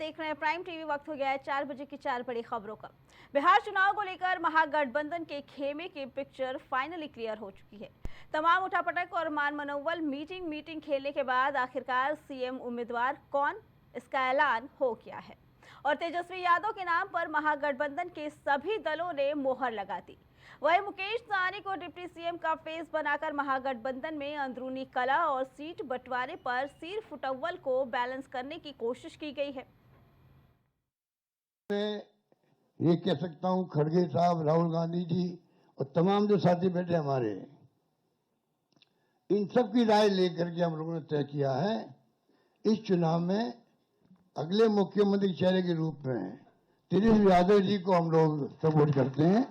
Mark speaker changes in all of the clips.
Speaker 1: देख रहे हैं प्राइम टीवी। वक्त हो गया है 4 बजे की 4 बड़ी खबरों का। बिहार चुनाव को लेकर महागठबंधन के खेमे की पिक्चर फाइनली क्लियर हो चुकी है। तमाम उठापटक और मान मनोबल मीटिंग खेलने के बाद आखिरकार सीएम उम्मीदवार कौन, इसका ऐलान हो गया है और तेजस्वी यादव के नाम पर महागठबंधन के सभी दलों ने मोहर लगा दी। वहीं मुकेश सहनी को डिप्टी सीएम का फेस बनाकर महागठबंधन में अंदरूनी कलह और सीट बंटवारे पर सिर फुटअव्वल को बैलेंस करने की कोशिश की गई है।
Speaker 2: मैं ये कह सकता हूं, खड़गे साहब, राहुल गांधी जी और तमाम जो साथी बैठे हमारे, इन सब की राय लेकर के हम लोगों ने तय किया है इस चुनाव में अगले मुख्यमंत्री चेहरे के रूप में तेजस्वी यादव जी को हम लोग सपोर्ट करते हैं।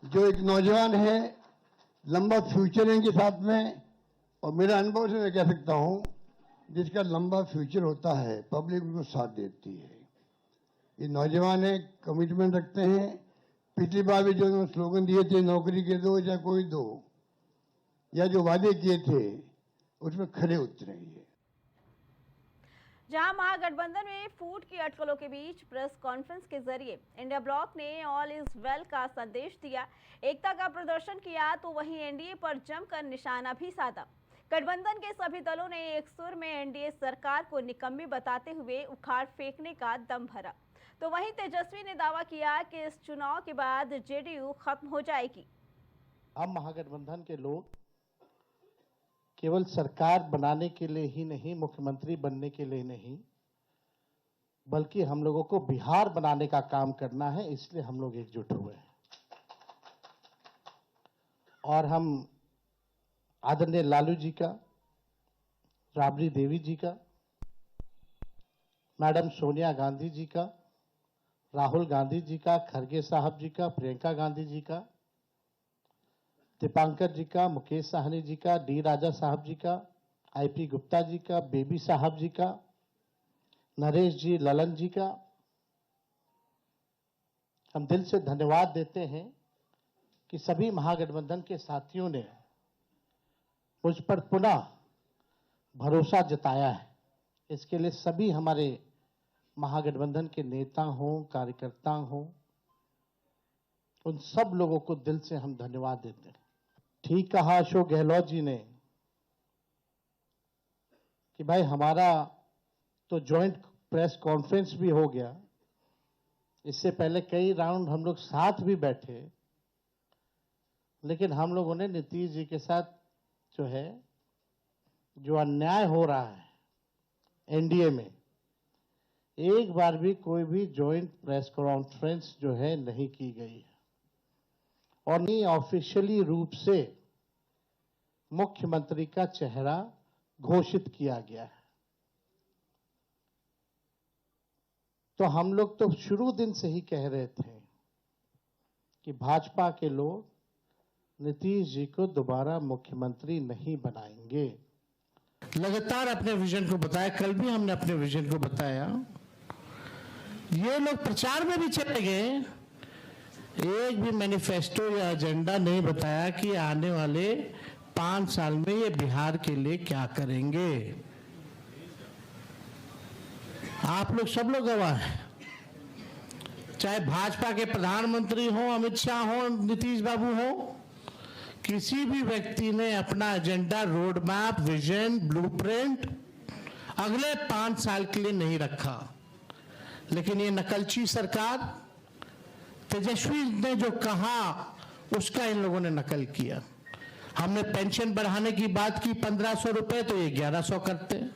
Speaker 2: जो एक नौजवान है, लंबा फ्यूचर है इनके साथ में, और मेरा अनुभव से मैं कह सकता हूं जिसका लंबा फ्यूचर होता है पब्लिक उनको साथ देती है। ये नौजवान है, कमिटमेंट रखते हैं। पिछली बार भी जो उन्होंने स्लोगन दिए थे, नौकरी के दो या कोई दो, या जो वादे किए थे उसमें खरे उतरे।
Speaker 1: जहां महागठबंधन में फूट की अटकलों के बीच प्रेस कॉन्फ्रेंस के जरिए इंडिया ब्लॉक ने ऑल इज वेल का संदेश दिया, एकता का प्रदर्शन किया, तो वहीं एनडीए पर जमकर निशाना भी साधा। गठबंधन के सभी दलों ने एक सुर में एनडीए सरकार को निकम्मी बताते हुए उखाड़ फेंकने का दम भरा। तो वहीं तेजस्वी ने दावा किया कि इस चुनाव के बाद जेडीयू खत्म हो जाएगी।
Speaker 3: हम महागठबंधन के लोग केवल सरकार बनाने के लिए ही नहीं, मुख्यमंत्री बनने के लिए नहीं, बल्कि हम लोगों को बिहार बनाने का काम करना है, इसलिए हम लोग एकजुट हुए हैं। और हम आदरणीय लालू जी का, राबड़ी देवी जी का, मैडम सोनिया गांधी जी का, राहुल गांधी जी का, खड़गे साहब जी का, प्रियंका गांधी जी का, दीपांकर जी का, मुकेश सहनी जी का, डी राजा साहब जी का, आईपी गुप्ता जी का, बेबी साहब जी का, नरेश जी, ललन जी का हम दिल से धन्यवाद देते हैं कि सभी महागठबंधन के साथियों ने मुझ पर पुनः भरोसा जताया है। इसके लिए सभी हमारे महागठबंधन के नेता हों, कार्यकर्ता हों, उन सब लोगों को दिल से हम धन्यवाद देते हैं। ठीक कहा अशोक गहलोत जी ने कि भाई हमारा तो जॉइंट प्रेस कॉन्फ्रेंस भी हो गया, इससे पहले कई राउंड हम लोग साथ भी बैठे, लेकिन हम लोगों ने नीतीश जी के साथ जो अन्याय हो रहा है एनडीए में, एक बार भी कोई भी जॉइंट प्रेस कॉन्फ्रेंस नहीं की गई है और नहीं ऑफिशियली रूप से मुख्यमंत्री का चेहरा घोषित किया गया है। तो हम लोग तो शुरू दिन से ही कह रहे थे कि भाजपा के लोग नीतीश जी को दोबारा मुख्यमंत्री नहीं बनाएंगे। लगातार अपने विजन को बताया, कल भी हमने अपने विजन को बताया। ये लोग प्रचार में भी चले गए, एक भी मैनिफेस्टो या एजेंडा नहीं बताया कि आने वाले 5 साल में ये बिहार के लिए क्या करेंगे। आप लोग सब लोग गवाह हैं, चाहे भाजपा के प्रधानमंत्री हो, अमित शाह हो, नीतीश बाबू हो, किसी भी व्यक्ति ने अपना agenda, road map, vision, blueprint अगले 5 साल के लिए नहीं रखा। लेकिन ये नकलची सरकार, तेजस्वी ने जो कहा उसका इन लोगों ने नकल किया। हमने पेंशन बढ़ाने की बात की 1500 रुपए, तो ये 1100 करते हैं।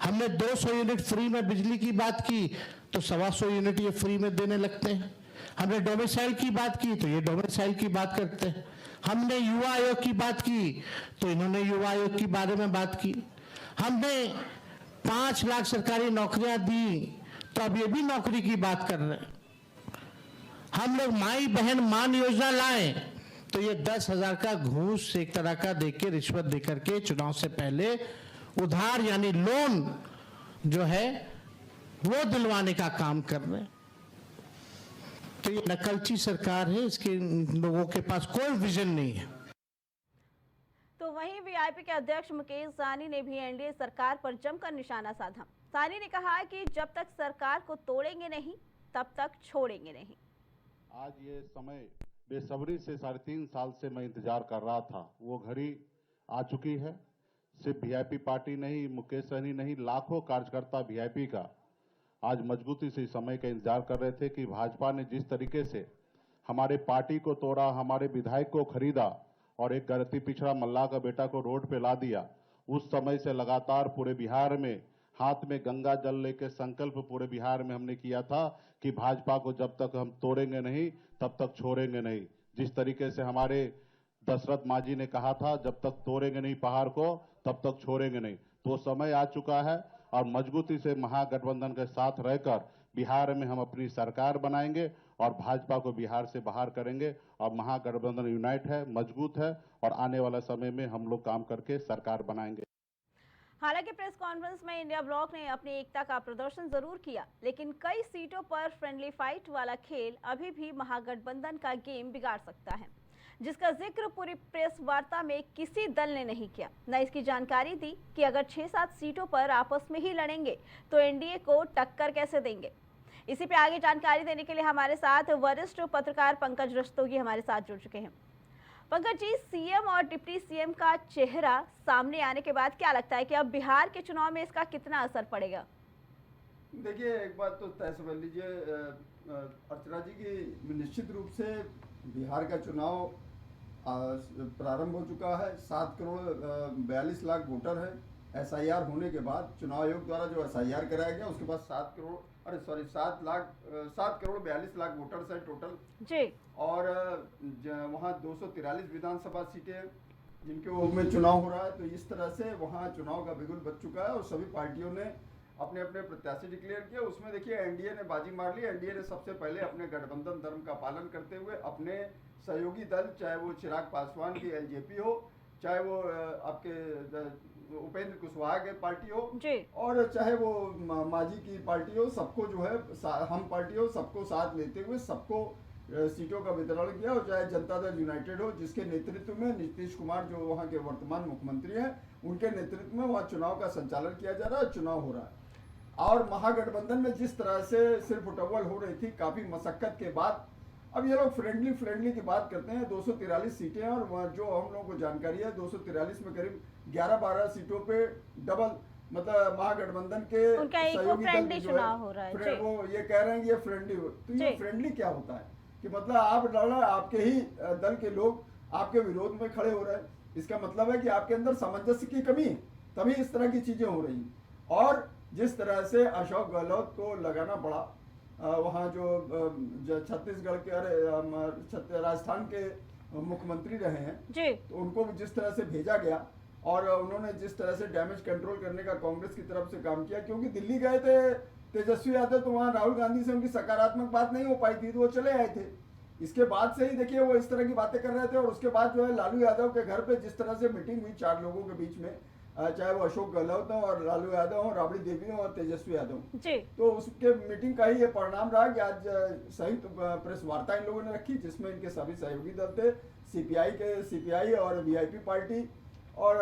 Speaker 3: हमने 200 यूनिट फ्री में बिजली की बात की, तो 125 यूनिट ये फ्री में देने लगते हैं। हमने डोमिसाइल की बात की, तो ये डोमिसाइल की बात करते हैं। हमने युवा आयोग की बात की, तो इन्होंने युवा आयोग के बारे में बात की। हमने 5 लाख सरकारी नौकरियां दी, तो अब ये भी नौकरी की बात कर रहे हैं। हम लोग माई बहन मान योजना लाए, तो ये 10,000 का घूस एक तरह का देके, रिश्वत देकर के चुनाव से पहले उधार यानी लोन वो दिलवाने का काम कर रहे हैं। तो ये नकलची सरकार है, इसके लोगों के पास कोई विजन नहीं है।
Speaker 1: तो वहीं वीआईपी के अध्यक्ष मुकेश सहनी ने भी एनडीए सरकार पर जमकर निशाना साधा। सहनी ने कहा कि जब तक सरकार को तोड़ेंगे नहीं तब तक छोड़ेंगे नहीं।
Speaker 4: आज ये समय बेसब्री से 3.5 साल से मैं इंतजार कर रहा था, वो घड़ी आ चुकी है। सिर्फ वीआईपी पार्टी नहीं, मुकेश सहनी नहीं, लाखों कार्यकर्ता वीआईपी का आज मजबूती से इस समय का इंतजार कर रहे थे कि भाजपा ने जिस तरीके से हमारे पार्टी को तोड़ा, हमारे विधायक को खरीदा और एक गलती पिछड़ा मल्लाह का बेटा को रोड पे ला दिया, उस समय से लगातार पूरे बिहार में हाथ में गंगा जल लेकर संकल्प पूरे बिहार में हमने किया था कि भाजपा को जब तक हम तोड़ेंगे नहीं तब तक छोड़ेंगे नहीं। जिस तरीके से हमारे दशरथ मांझी ने कहा था, जब तक तोड़ेंगे नहीं पहाड़ को तब तक छोड़ेंगे नहीं, तो समय आ चुका है और मजबूती से महागठबंधन के साथ रहकर बिहार में हम अपनी सरकार बनाएंगे और भाजपा को बिहार से बाहर करेंगे। और महागठबंधन यूनाइट है, मजबूत है और आने वाला समय में हम लोग काम करके सरकार बनाएंगे।
Speaker 1: हालांकि प्रेस कॉन्फ्रेंस में इंडिया ब्लॉक ने अपनी एकता का प्रदर्शन जरूर किया, लेकिन कई सीटों पर फ्रेंडली फाइट वाला खेल अभी भी महागठबंधन का गेम बिगाड़ सकता है, जिसका जिक्र पूरी प्रेस वार्ता में किसी दल ने नहीं किया। न इसकी जानकारी दी कि अगर 6-7 सीटों पर आपस में ही लड़ेंगे तो एनडीए को टक्कर कैसे देंगे। इसी पे आगे जानकारी देने के लिए हमारे साथ वरिष्ठ पत्रकार पंकज रस्तोगी हमारे साथ जुड़ चुके हैं। पंकज जी, सीएम और डिप्टी सीएम का चेहरा सामने आने के बाद क्या लगता है कि अब बिहार के चुनाव में इसका कितना असर पड़ेगा?
Speaker 5: देखिए, एक बात तो तय समझ लीजिए अर्चना जी की निश्चित रूप से बिहार का चुनाव प्रारंभ हो चुका है। 7 करोड़ 42 लाख वोटर है। एसआईआर होने के बाद चुनाव आयोग द्वारा जो एसआईआर कराया गया उसके बाद 7 करोड़ 42 लाख वोटर्स है टोटल
Speaker 1: जी। और
Speaker 5: वहाँ 243 विधानसभा सीटें हैं जिनके में चुनाव हो रहा है। तो इस तरह से वहाँ चुनाव का बिगुल बच चुका है और सभी पार्टियों ने अपने अपने प्रत्याशी डिक्लेयर किया। उसमें देखिए एनडीए ने बाजी मार ली। एनडीए ने सबसे पहले अपने गठबंधन धर्म का पालन करते हुए अपने सहयोगी दल, चाहे वो चिराग पासवान की एलजेपी हो, चाहे वो आपके उपेंद्र कुशवाहा की पार्टी हो और चाहे वो मांझी की पार्टी हो, सबको जो है हम पार्टी हो, सबको साथ लेते हुए सबको सीटों का वितरण किया। और चाहे जनता दल यूनाइटेड हो जिसके नेतृत्व में नीतीश कुमार जो वहाँ के वर्तमान मुख्यमंत्री हैं उनके नेतृत्व में वहाँ चुनाव का संचालन किया जा रहा है, चुनाव हो रहा है। और महागठबंधन में जिस तरह से सिर्फ उटव्वल हो रही थी काफ़ी मशक्कत के बाद, अब ये लोग फ्रेंडली की बात करते हैं। 243 सीटें हैं और जो हम लोगों को जानकारी है 243 में करीब 11-12 सीटों पे डबल, मतलब महागठबंधन के सहयोगी दल जो है वो ये कह रहे हैं कि ये फ्रेंडली हो। तो ये फ्रेंडली क्या होता है कि मतलब आप लड़ रहे, आपके ही दल के लोग आपके विरोध में खड़े हो रहे हैं, इसका मतलब है कि आपके अंदर सामंजस्य की कमी है, तभी इस तरह की चीजें हो रही। और जिस तरह से अशोक गहलोत को लगाना पड़ा वहाँ जो छत्तीसगढ़ के राजस्थान के मुख्यमंत्री रहे हैं जी, तो उनको भी जिस तरह से भेजा गया और उन्होंने जिस तरह से डैमेज कंट्रोल करने का कांग्रेस की तरफ से काम किया, क्योंकि दिल्ली गए थे तेजस्वी यादव तो वहाँ राहुल गांधी से उनकी सकारात्मक बात नहीं हो पाई थी तो वो चले आए थे। इसके बाद से ही देखिए वो इस तरह की बातें कर रहे थे। और उसके बाद जो है लालू यादव के घर पे जिस तरह से मीटिंग हुई 4 लोगों के बीच में, चाहे वो अशोक गहलोत हो और लालू यादव हो, राबड़ी देवी हो और तेजस्वी यादव जी, तो उसके मीटिंग का ही ये परिणाम रहा कि आज संयुक्त प्रेस वार्ता इन लोगों ने रखी जिसमें इनके सभी सहयोगी दल थे, सीपीआई और वीआईपी पार्टी और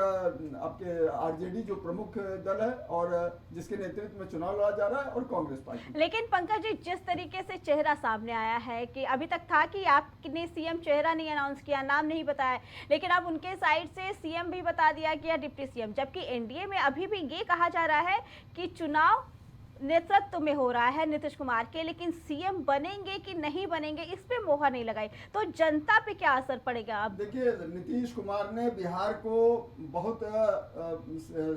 Speaker 5: आपके आरजेडी जो प्रमुख दल है और जिसके नेतृत्व में चुनाव लड़ा जा रहा है, और कांग्रेस पार्टी।
Speaker 1: लेकिन पंकज जी, जिस तरीके से चेहरा सामने आया है कि अभी तक था कि आपने सीएम चेहरा नहीं अनाउंस किया, नाम नहीं बताया, लेकिन अब उनके साइड से सीएम भी बता दिया गया, डिप्टी सीएम, जबकि एनडीए में अभी भी ये कहा जा रहा है कि चुनाव नेतृत्व में हो रहा है नीतीश कुमार के, लेकिन सीएम बनेंगे कि नहीं बनेंगे इस पे मोहर नहीं लगाई, तो जनता पे क्या असर पड़ेगा? अब
Speaker 5: देखिए, नीतीश कुमार ने बिहार को बहुत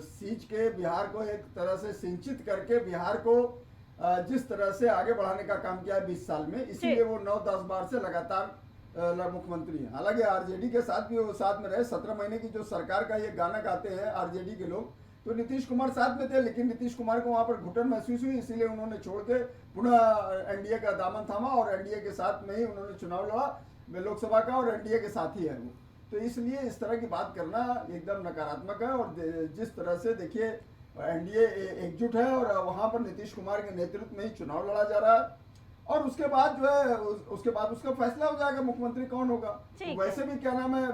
Speaker 5: सींच के, बिहार को एक तरह से सिंचित करके बिहार को जिस तरह से आगे बढ़ाने का काम किया है 20 साल में, इसीलिए वो 9-10 बार से लगातार मुख्यमंत्री है। हालांकि आरजेडी के साथ भी वो साथ में रहे। 17 महीने की जो सरकार का ये गाना गाते हैं आरजेडी के लोग, तो नीतीश कुमार साथ में थे, लेकिन नीतीश कुमार को वहां पर घुटन महसूस हुई, इसीलिए उन्होंने छोड़ के पुनः एनडीए का दामन थामा और एनडीए के साथ में ही उन्होंने चुनाव लड़ा लोकसभा का और एनडीए के साथ ही है वो। तो इसलिए इस तरह की बात करना एकदम नकारात्मक है। और जिस तरह से देखिए एनडीए एकजुट है और वहां पर नीतीश कुमार के नेतृत्व में ही चुनाव लड़ा जा रहा है और उसके बाद जो है उसके बाद उसका फैसला हो जाएगा मुख्यमंत्री कौन होगा।
Speaker 1: ठीक
Speaker 5: तो वैसे भी क्या नाम है,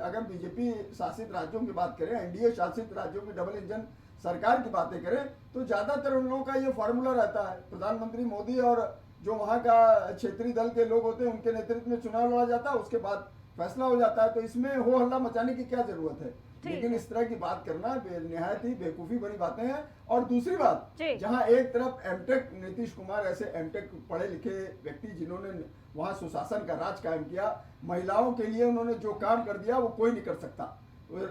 Speaker 5: अगर बीजेपी शासित राज्यों की बात करें, एनडीए शासित राज्यों की डबल इंजन सरकार की बातें करें, तो ज्यादातर उन लोगों का ये फॉर्मूला रहता है, प्रधानमंत्री मोदी और जो वहाँ का क्षेत्रीय दल के लोग होते हैं उनके नेतृत्व में चुनाव लड़ा जाता है, उसके बाद फैसला हो जाता है। तो इसमें हो हल्ला मचाने की क्या जरूरत है। लेकिन इस तरह की बात करना निहायत ही बेवकूफी भरी बातें हैं। और दूसरी बात, जहां एक तरफ एमटेक नीतीश कुमार ऐसे एमटेक पढ़े लिखे व्यक्ति जिन्होंने वहां सुशासन का राज कायम किया, महिलाओं के लिए उन्होंने जो काम कर दिया वो कोई नहीं कर सकता।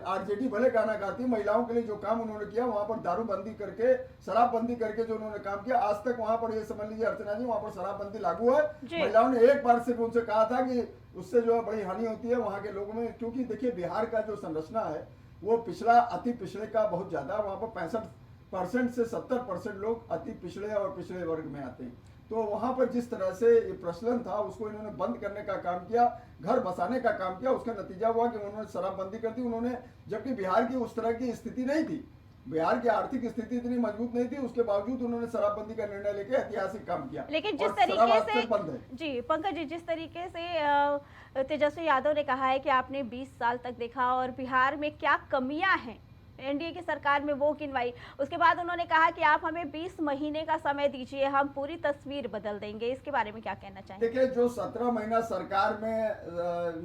Speaker 5: आरजेडी भले गाना गाती, महिलाओं के लिए जो काम उन्होंने किया, वहां पर दारूबंदी करके, शराबबंदी करके जो उन्होंने काम किया, आज तक वहां पर ये समझ लीजिए अर्चना जी, वहां पर शराबबंदी लागू है। महिलाओं ने एक बार सिर्फ उनसे कहा था कि उससे जो है बड़ी हानि होती है वहां के लोगों में, क्योंकि देखिए बिहार का जो संरचना है वो पिछड़ा अति पिछड़े का बहुत ज्यादा, वहां पर 65% से 70% लोग अति पिछड़े और पिछड़े वर्ग में आते हैं। तो वहां पर जिस तरह से ये प्रचलन था उसको इन्होंने बंद करने का काम किया, घर बसाने का काम किया, उसका नतीजा हुआ कि उन्होंने शराबबंदी कर दी उन्होंने, जबकि बिहार की उस तरह की स्थिति नहीं थी, बिहार की आर्थिक स्थिति इतनी मजबूत नहीं थी, उसके बावजूद उन्होंने शराबबंदी का निर्णय लेके ऐतिहासिक काम किया।
Speaker 1: लेकिन जिस तरीके से जी पंकज जी, जिस तरीके से तेजस्वी यादव ने कहा है कि आपने 20 साल तक देखा और बिहार में क्या कमियां हैं एनडीए की सरकार में वो गिनवाई, उसके बाद उन्होंने कहा कि आप हमें 20 महीने का समय दीजिए, हम पूरी तस्वीर बदल देंगे। इसके बारे में क्या कहना चाहेंगे?
Speaker 5: देखिए, जो 17 महीना सरकार में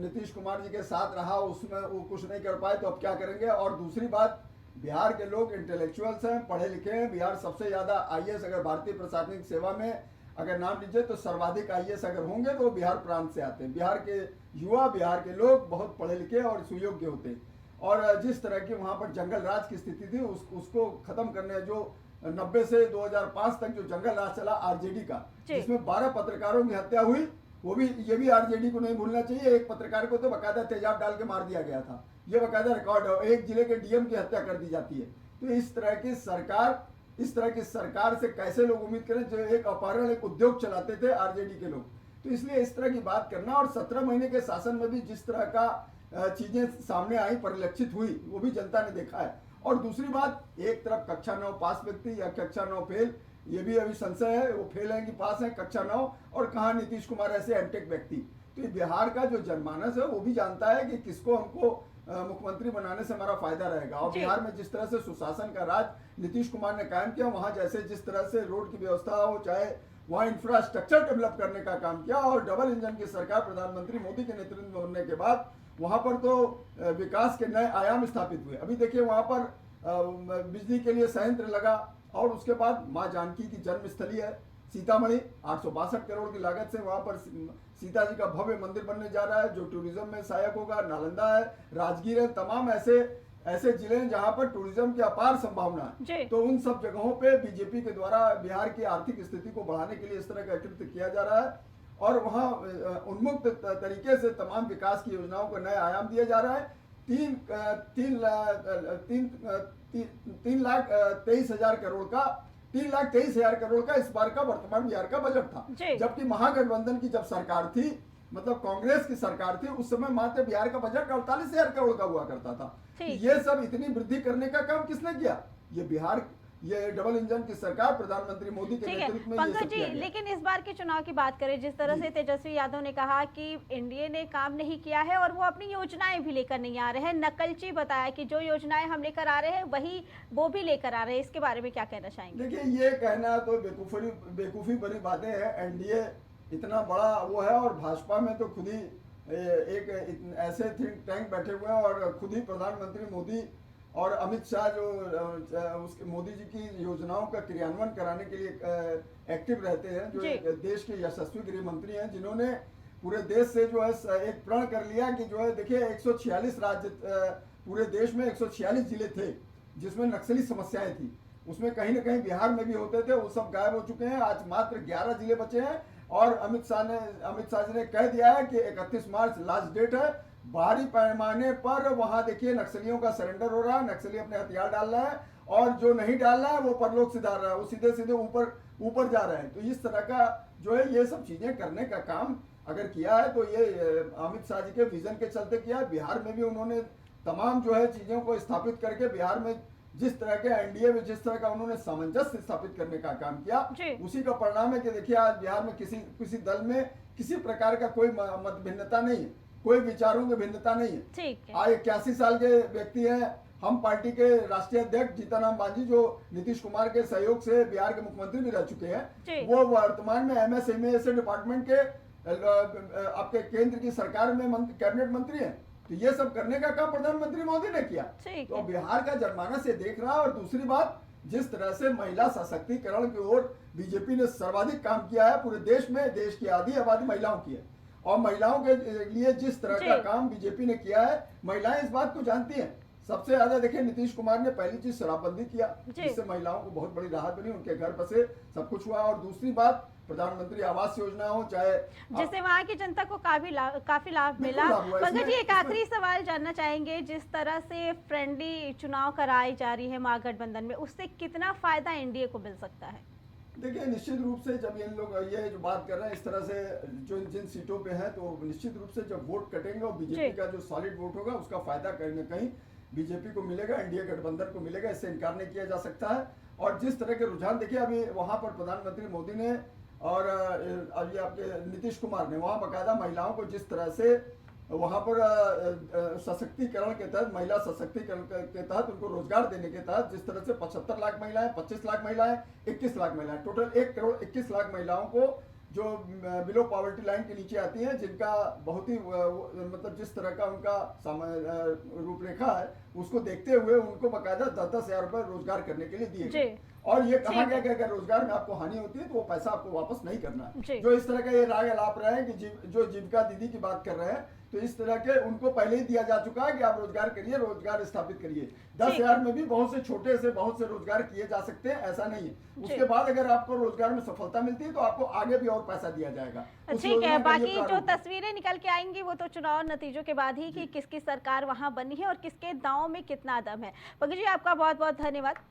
Speaker 5: नीतीश कुमार जी के साथ रहा उसमें वो कुछ नहीं कर पाए, तो अब क्या करेंगे। और दूसरी बात, बिहार के लोग इंटेलेक्चुअल्स हैं, पढ़े लिखे हैं। बिहार सबसे ज्यादा आईएएस, अगर भारतीय प्रशासनिक सेवा में अगर नाम लीजिए तो सर्वाधिक आईएएस अगर होंगे तो बिहार प्रांत से आते हैं। बिहार के युवा, बिहार के लोग बहुत पढ़े लिखे और सुयोग्य होते हैं। और जिस तरह की वहां पर जंगल राज की स्थिति थी उसको खत्म करने, जो 90 से 2005 तक जो जंगल राज चला आरजेडी का, जिसमें 12 पत्रकारों की हत्या हुई, वो भी ये भी आरजेडी को नहीं भूलना चाहिए। एक पत्रकार को तो बकायदा तेजाब डाल के मार दिया गया था, ये बकायदा रिकॉर्ड है। एक जिले के डीएम की हत्या कर दी जाती है। तो इस तरह की सरकार से कैसे लोग उम्मीद करें, जो एक अपहरण, एक उद्योग चलाते थे आरजेडी के लोग। तो इसलिए इस तरह की बात करना, और 17 महीने के शासन में भी जिस तरह का चीजें सामने आई, परिलक्षित हुई, वो भी जनता ने देखा है। और दूसरी बात, एक तरफ कक्षा 9 पास व्यक्ति या कक्षा 9 फेल, ये भी अभी संशय है, वो फेल है कि पास है कक्षा 9, और कहाँ नीतीश कुमार ऐसे एमटेक व्यक्ति। तो बिहार का जो जनमानस है वो भी जानता है कि किसको हमको मुख्यमंत्री बनाने से हमारा फायदा रहेगा। और बिहार में जिस तरह से सुशासन का राज नीतीश कुमार ने कायम किया, वहां जैसे जिस तरह से रोड की व्यवस्था हो, चाहे वहां इंफ्रास्ट्रक्चर डेवलप करने का काम किया, और डबल इंजन की सरकार प्रधानमंत्री मोदी के नेतृत्व में होने के बाद वहां पर तो विकास के नए आयाम स्थापित हुए। अभी देखिए वहां पर बिजली के लिए संयंत्र लगा, और उसके बाद मां जानकी की जन्मस्थली है सीतामढ़ी, 862 करोड़ की लागत से वहां पर सीता जी का भव्य मंदिर बनने जा रहा है, जो टूरिज्म में सहायक होगा। नालंदा है, राजगीर है, तमाम ऐसे जिले हैं जहां पर टूरिज्म की अपार संभावना है। तो उन सब जगहों पे बीजेपी के द्वारा बिहार की आर्थिक स्थिति को बढ़ाने के लिए इस तरह का कृत्य किया जा रहा है, और वहां उन्मुक्त तरीके से तमाम विकास की योजनाओं को नए आयाम दिया जा रहा है। 3,23,000 करोड़ का इस बार का वर्तमान बिहार का बजट था, जबकि महागठबंधन की जब सरकार थी, मतलब कांग्रेस की सरकार थी, उस समय मात्र बिहार का बजट 48,000 करोड़ का हुआ करता था। ये सब इतनी वृद्धि करने का काम किसने किया? ये डबल इंजन की सरकार प्रधानमंत्री मोदी के नेतृत्व में।
Speaker 1: पंकज जी, लेकिन इस बार के चुनाव की बात करें, जिस तरह से तेजस्वी यादव ने कहा कि एनडीए ने काम नहीं किया है और वो अपनी योजनाएं भी लेकर नहीं आ रहे हैं, नकलची बताया कि जो योजनाएं हम लेकर आ रहे हैं वही वो भी लेकर आ रहे हैं, इसके बारे में क्या कहना चाहेंगे?
Speaker 5: देखिए, ये कहना तो बेवकूफी भरी बातें हैं। एनडीए इतना बड़ा वो है, और भाजपा में तो खुद ही एक ऐसे थिंक टैंक बैठे हुए हैं, और खुद ही प्रधानमंत्री मोदी और अमित शाह जो उसके मोदी जी की योजनाओं का क्रियान्वयन कराने के लिए एक्टिव रहते हैं, जो देश के यशस्वी गृह मंत्री हैं, जिन्होंने पूरे देश से जो है एक प्रण कर लिया कि जो है, देखिए 146 राज्य, पूरे देश में 146 जिले थे जिसमें नक्सली समस्याएं थी, उसमें कहीं ना कहीं बिहार में भी होते थे, वो सब गायब हो चुके हैं। आज मात्र 11 जिले बचे हैं, और अमित शाह जी ने कह दिया है कि 31 मार्च लास्ट डेट है। भारी पैमाने पर वहां देखिए नक्सलियों का सरेंडर हो रहा है, नक्सली अपने हथियार डाल रहा है, और जो नहीं डाल रहा है वो परलोक सिधार रहा है, वो सीधे सीधे ऊपर जा रहे हैं। तो इस तरह का जो है ये सब चीजें करने का काम अगर किया है, तो ये अमित शाह जी के विजन के चलते किया है। बिहार में भी उन्होंने तमाम जो है चीजों को स्थापित करके बिहार में जिस तरह के एनडीए में जिस तरह का उन्होंने सामंजस्य स्थापित करने का काम किया, उसी का परिणाम है कि देखिए आज बिहार में किसी दल में किसी प्रकार का कोई मत भिन्नता नहीं है, कोई विचारों की भिन्नता नहीं है।
Speaker 1: ठीक है।
Speaker 5: आज 81 साल के व्यक्ति हैं, हम पार्टी के राष्ट्रीय अध्यक्ष जीतनराम मांझी जो नीतीश कुमार के सहयोग से बिहार के मुख्यमंत्री भी रह चुके हैं, वो वर्तमान में एमएसएमई से डिपार्टमेंट के आपके केंद्र की सरकार में कैबिनेट मंत्री हैं। तो ये सब करने का काम प्रधानमंत्री मोदी ने किया। तो बिहार का जनमानस से देख रहा है। और दूसरी बात, जिस तरह से महिला सशक्तिकरण की ओर बीजेपी ने सर्वाधिक काम किया है पूरे देश में, देश की आधी आबादी महिलाओं की है, और महिलाओं के लिए जिस तरह का काम बीजेपी ने किया है, महिलाएं इस बात को जानती हैं। सबसे ज्यादा देखिए नीतीश कुमार ने पहली चीज शराबबंदी किया, जिससे महिलाओं को बहुत बड़ी राहत बनी, उनके घर बसे, सब कुछ हुआ। और दूसरी बात, प्रधानमंत्री आवास योजना हो, चाहे
Speaker 1: जिससे वहाँ की जनता को काफी लाभ मिला। पंकज जी, एक आखिरी सवाल जानना चाहेंगे, जिस तरह से फ्रेंडली चुनाव कराई जा रही है महागठबंधन में, उससे कितना फायदा एनडीए को मिल सकता है?
Speaker 5: देखिए निश्चित रूप से जब इन लोग ये जो बात कर रहे हैं इस तरह से जो जिन सीटों पे है, तो निश्चित रूप से जब वोट कटेंगे और बीजेपी का जो सॉलिड वोट होगा उसका फायदा कहीं न कहीं बीजेपी को मिलेगा, एनडीए गठबंधन को मिलेगा, इससे इनकार नहीं किया जा सकता है। और जिस तरह के रुझान देखिए अभी वहां पर प्रधानमंत्री मोदी ने और अभी आपके नीतीश कुमार ने वहां बाकायदा महिलाओं को जिस तरह से वहां पर सशक्तिकरण के तहत, महिला सशक्तिकरण के तहत उनको रोजगार देने के तहत जिस तरह से 75 लाख महिलाएं, 25 लाख महिलाएं, 21 लाख महिलाएं, टोटल 1 करोड़ 21 लाख महिलाओं को जो बिलो पॉवर्टी लाइन के नीचे आती हैं, जिनका बहुत ही मतलब जिस तरह का उनका रूपरेखा है, उसको देखते हुए उनको बाकायदा 10-10 हजार रुपए रोजगार करने के लिए दिए गए। और ये कहा गया कि अगर रोजगार में आपको हानि होती है तो वो पैसा आपको वापस नहीं करना है। जो इस तरह का ये राग अलाप रहे हैं कि जो जीविका दीदी की बात कर रहे हैं, तो इस तरह के उनको पहले ही दिया जा चुका है कि आप रोजगार करिए, रोजगार स्थापित करिए। 10,000 में भी बहुत से छोटे से बहुत से रोजगार किए जा सकते हैं, ऐसा नहीं है। उसके बाद अगर आपको रोजगार में सफलता मिलती है तो आपको आगे भी और पैसा दिया जाएगा।
Speaker 1: ठीक है, बाकी जो तस्वीरें निकल के आएंगी वो तो चुनाव नतीजों के बाद ही कि किसकी सरकार वहां बनी है और किसके दांव में कितना दम है। पंकज जी, आपका बहुत बहुत धन्यवाद।